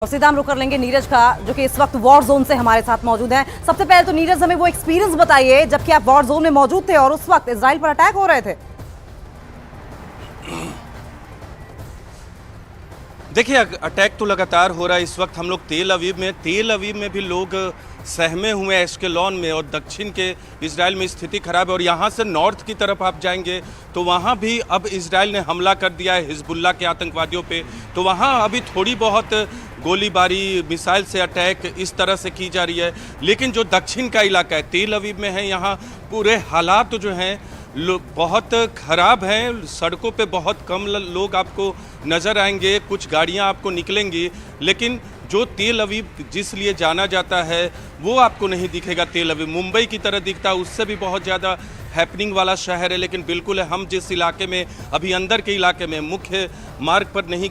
और सीधा हम रुक कर लेंगे नीरज का, जो कि इस वक्त वॉर जोन से हमारे साथ मौजूद हैं। सबसे पहले तो नीरज हमें वो एक्सपीरियंस बताइए जबकि आप वॉर जोन में मौजूद थे और उस वक्त इजराइल पर अटैक हो रहे थे। देखिए, अटैक तो लगातार हो रहा है। इस वक्त हम लोग तेल अवीव में भी लोग सहमे हुए हैं एश्केलॉन में, और दक्षिण के इजराइल में स्थिति खराब है। और यहाँ से नॉर्थ की तरफ आप जाएंगे तो वहाँ भी अब इजराइल ने हमला कर दिया है हिजबुल्लाह के आतंकवादियों पे। तो वहाँ अभी थोड़ी बहुत गोलीबारी, मिसाइल से अटैक इस तरह से की जा रही है। लेकिन जो दक्षिण का इलाका है, तेल अवीव में है, यहाँ पूरे हालात जो हैं बहुत ख़राब हैं। सड़कों पे बहुत कम लोग आपको नज़र आएंगे, कुछ गाड़ियाँ आपको निकलेंगी, लेकिन जो तेल अवीव जिस लिए जाना जाता है वो आपको नहीं दिखेगा। तेल अवीव मुंबई की तरह दिखता है, उससे भी बहुत ज़्यादा हैपनिंग वाला शहर है। लेकिन बिल्कुल हम जिस इलाके में अभी अंदर के इलाके में मुख्य मार्ग पर नहीं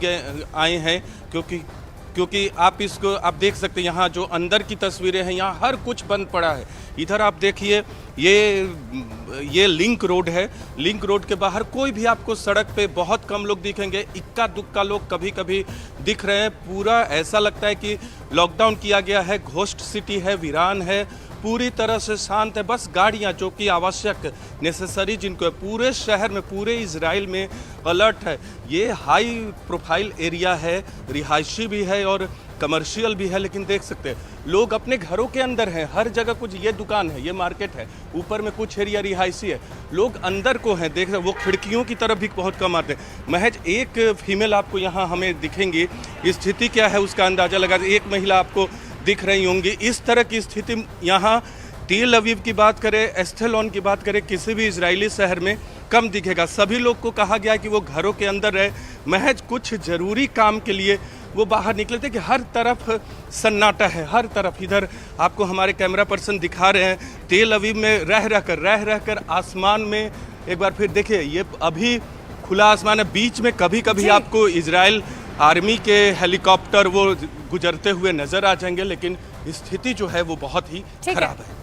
आए हैं, क्योंकि आप इसको आप देख सकते हैं। यहाँ जो अंदर की तस्वीरें हैं, यहाँ हर कुछ बंद पड़ा है। इधर आप देखिए, ये लिंक रोड है। लिंक रोड के बाहर कोई भी आपको सड़क पे बहुत कम लोग दिखेंगे, इक्का दुक्का लोग कभी कभी दिख रहे हैं। पूरा ऐसा लगता है कि लॉकडाउन किया गया है, घोस्ट सिटी है, वीरान है, पूरी तरह से शांत है। बस गाड़ियाँ जो कि आवश्यक नेसेसरी जिनको है, पूरे शहर में, पूरे इजराइल में अलर्ट है। ये हाई प्रोफाइल एरिया है, रिहायशी भी है और कमर्शियल भी है। लेकिन देख सकते हैं लोग अपने घरों के अंदर हैं, हर जगह कुछ, ये दुकान है, ये मार्केट है, ऊपर में कुछ एरिया रिहायशी है, लोग अंदर को हैं। देख रहे, वो खिड़कियों की तरफ भी बहुत कम आते हैं। महज एक फीमेल आपको यहाँ हमें दिखेंगी। स्थिति क्या है उसका अंदाज़ा लगा, एक महिला आपको दिख रही होंगी। इस तरह की स्थिति यहाँ तेल अवीव की बात करें, एश्केलॉन की बात करें, किसी भी इजरायली शहर में कम दिखेगा। सभी लोग को कहा गया कि वो घरों के अंदर रहे, महज कुछ ज़रूरी काम के लिए वो बाहर निकले थे। कि हर तरफ सन्नाटा है, हर तरफ। इधर आपको हमारे कैमरा पर्सन दिखा रहे हैं, तेल अवीव में रह रहकर आसमान में एक बार फिर देखिए, ये अभी खुला आसमान है। बीच में कभी कभी आपको इजराइल आर्मी के हेलीकॉप्टर वो गुजरते हुए नजर आ जाएंगे, लेकिन स्थिति जो है वो बहुत ही खराब है।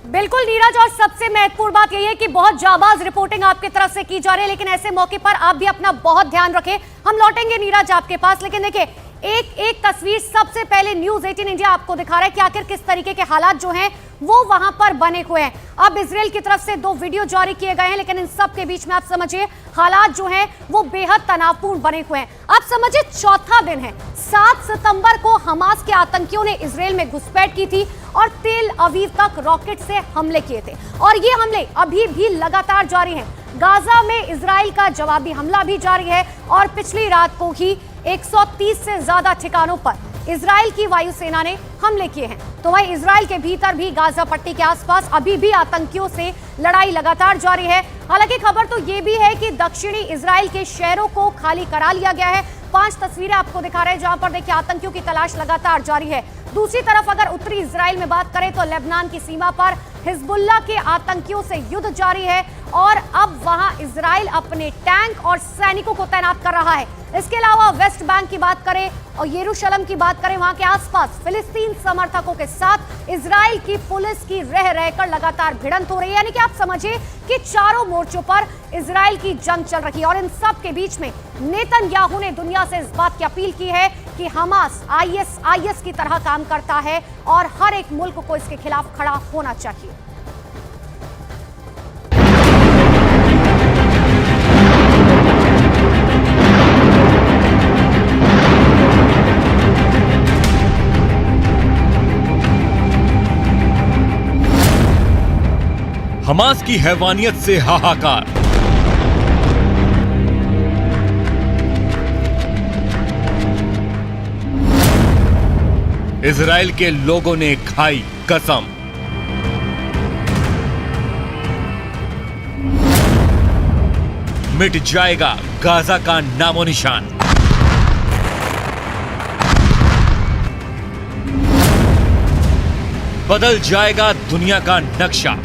बिल्कुल नीरज, और सबसे महत्वपूर्ण बात यही है कि बहुत जाबाज रिपोर्टिंग आपकी तरफ से की जा रही है, लेकिन ऐसे मौके पर आप भी अपना बहुत ध्यान रखें। हम लौटेंगे नीरज आपके पास, लेकिन देखिए एक एक तस्वीर सबसे पहले न्यूज़ 18 इंडिया आपको दिखा रहा है कि आखिर किस तरीके के हालात जो हैं वो वहां पर बने हुए हैं। अब इजराइल की तरफ से 2 वीडियो जारी किए गए हैं, लेकिन इन सब के बीच में आप समझिए हालात जो हैं वो बेहद तनावपूर्ण बने हुए हैं। आप समझिए चौथा दिन है, 7 सितंबर को हमास के आतंकियों ने इजराइल में घुसपैठ की थी और तेल अवीव तक रॉकेट से हमले किए थे, और ये हमले अभी भी लगातार जारी हैं। गाजा में इजराइल का जवाबी हमला भी जारी है, और पिछली रात को ही 130 से ज्यादा ठिकानों पर इजराइल की वायुसेना ने हमले किए हैं। तो वहीं इजराइल के भीतर भी गाजा पट्टी के आसपास अभी भी आतंकियों से लड़ाई लगातार जारी है। हालांकि खबर तो ये भी है कि दक्षिणी इजराइल के शहरों को खाली करा लिया गया है। 5 तस्वीरें आपको दिखा रहे हैं जहां पर देखिए आतंकियों की तलाश लगातार जारी है। दूसरी तरफ अगर उत्तरी इजराइल में बात करें तो लेबनान की सीमा पर हिजबुल्लाह के आतंकियों से युद्ध जारी है, और अब वहां इजराइल अपने टैंक और सैनिकों को तैनात कर रहा है। इसके अलावा वेस्ट बैंक की बात करें और यरूशलेम की बात करें, वहां के आसपास फिलिस्तीन समर्थकों के साथ इजराइल की पुलिस की रह रहकर लगातार भिड़ंत हो रही है। यानी कि आप समझिए कि चारों मोर्चों पर इजराइल की जंग चल रही है। और इन सब के बीच में नेतन्याहू ने दुनिया से इस बात की अपील की है कि हमास आईएस की तरह काम करता है और हर एक मुल्क को इसके खिलाफ खड़ा होना चाहिए। हमास की हैवानियत से हाहाकार, इजराइल के लोगों ने खाई कसम। मिट जाएगा गाजा का नामो निशान। बदल जाएगा दुनिया का नक्शा।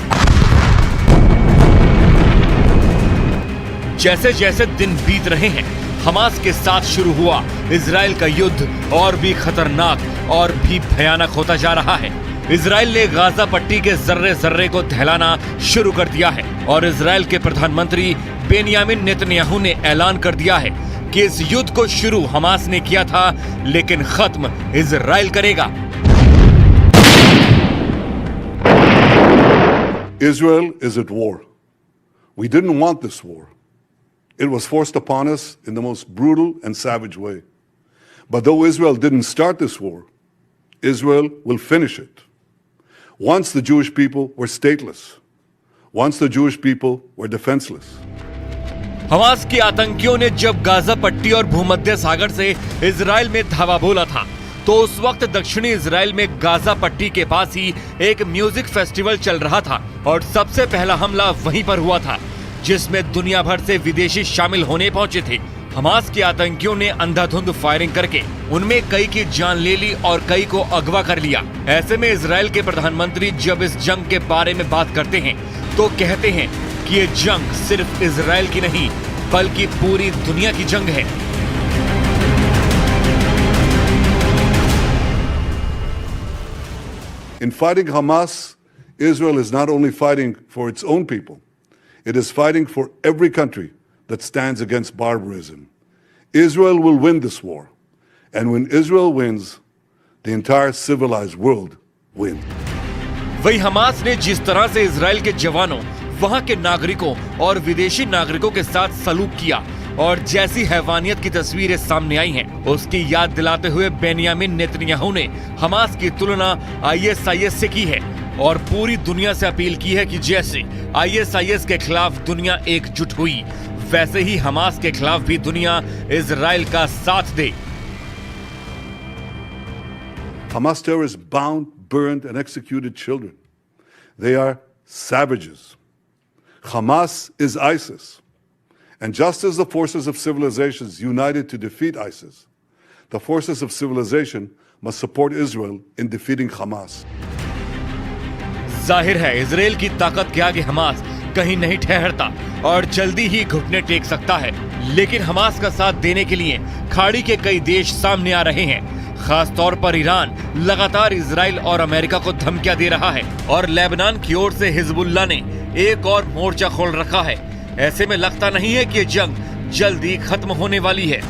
जैसे जैसे दिन बीत रहे हैं, हमास के साथ शुरू हुआ इजराइल का युद्ध और भी खतरनाक और भी भयानक होता जा रहा है। इजराइल ने गाजा पट्टी के जर्रे जर्रे को दहलाना शुरू कर दिया है और इजराइल के प्रधानमंत्री बेनियामिन नेतन्याहू ने ऐलान कर दिया है कि इस युद्ध को शुरू हमास ने किया था, लेकिन खत्म इजराइल करेगा। Israel is at war. We didn't want this war. It was forced upon us in the most brutal and savage way. But though Israel didn't start this war, Israel will finish it. Once the Jewish people were stateless. Once the Jewish people were defenseless. Hamas के आतंकियों ने जब Gaza पट्टी और भूमध्य सागर से Israel में धावा बोला था, तो उस वक्त दक्षिणी इजराइल में गाजा पट्टी के पास ही एक म्यूजिक फेस्टिवल चल रहा था और सबसे पहला हमला वहीं पर हुआ था, जिसमें दुनिया भर से विदेशी शामिल होने पहुंचे थे। हमास के आतंकियों ने अंधाधुंध फायरिंग करके उनमें कई की जान ले ली और कई को अगवा कर लिया। ऐसे में इजराइल के प्रधानमंत्री जब इस जंग के बारे में बात करते हैं तो कहते हैं कि ये जंग सिर्फ इजराइल की नहीं बल्कि पूरी दुनिया की जंग है। In fighting Hamas, Israel is not only fighting for its own people, it is fighting for every country that stands against barbarism. Israel will win this war. And when Israel wins, the entire civilized world wins. वही Hamas ने जिस तरह से Israel के जवानों, वहां के नागरिकों और विदेशी नागरिकों के साथ सलूक किया और जैसी हैवानियत की तस्वीरें सामने आई हैं, उसकी याद दिलाते हुए बेन्यामिन नेतन्याहू ने हमास की तुलना ISIS से की है और पूरी दुनिया से अपील की है कि जैसे ISIS के खिलाफ दुनिया एकजुट हुई, वैसे ही हमास के खिलाफ भी दुनिया इजराइल का साथ दे। Hamas terrorists bound, burned, and executed children. They are savages. Hamas is ISIS. And just as the forces of civilizations united to defeat ISIS, the forces of civilization must support Israel in defeating Hamas. जाहिर है Israel की ताकत के आगे Hamas कहीं नहीं ठहरता और जल्दी ही घुटने टेक सकता है। लेकिन हमास का साथ देने के लिए खाड़ी के कई देश सामने आ रहे हैं। खास तौर पर ईरान लगातार इजराइल और अमेरिका को धमकियां दे रहा है और लेबनान की ओर से हिजबुल्लाह ने एक और मोर्चा खोल रखा है। ऐसे में लगता नहीं है कि ये जंग जल्दी खत्म होने वाली है।